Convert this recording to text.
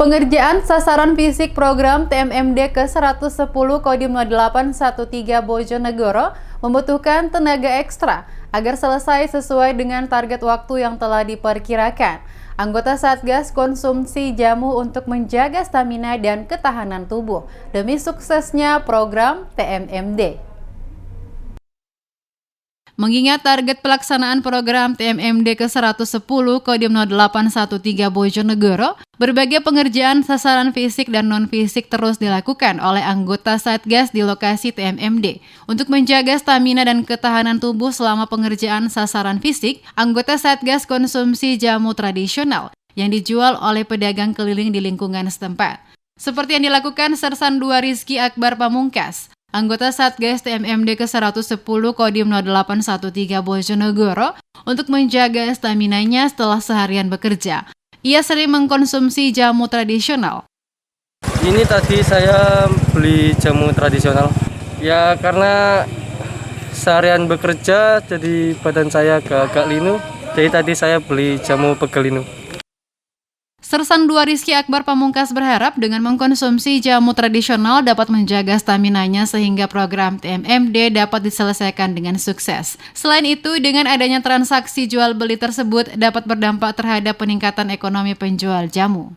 Pengerjaan sasaran fisik program TMMD ke-110 Kodim 0813 Bojonegoro membutuhkan tenaga ekstra agar selesai sesuai dengan target waktu yang telah diperkirakan. Anggota Satgas konsumsi jamu untuk menjaga stamina dan ketahanan tubuh demi suksesnya program TMMD. Mengingat target pelaksanaan program TMMD ke-110 Kodim 0813 Bojonegoro, berbagai pengerjaan sasaran fisik dan non-fisik terus dilakukan oleh anggota Satgas di lokasi TMMD. Untuk menjaga stamina dan ketahanan tubuh selama pengerjaan sasaran fisik, anggota Satgas konsumsi jamu tradisional yang dijual oleh pedagang keliling di lingkungan setempat. Seperti yang dilakukan Sersan II Rizky Akbar Pamungkas, anggota Satgas TMMD ke-110 Kodim 0813 Bojonegoro untuk menjaga staminanya setelah seharian bekerja. Ia sering mengkonsumsi jamu tradisional. Ini tadi saya beli jamu tradisional. Ya karena seharian bekerja jadi badan saya agak linu. Jadi tadi saya beli jamu pegelinu. Sersan II Rizky Akbar Pamungkas berharap dengan mengkonsumsi jamu tradisional dapat menjaga staminanya sehingga program TMMD dapat diselesaikan dengan sukses. Selain itu, dengan adanya transaksi jual beli tersebut dapat berdampak terhadap peningkatan ekonomi penjual jamu.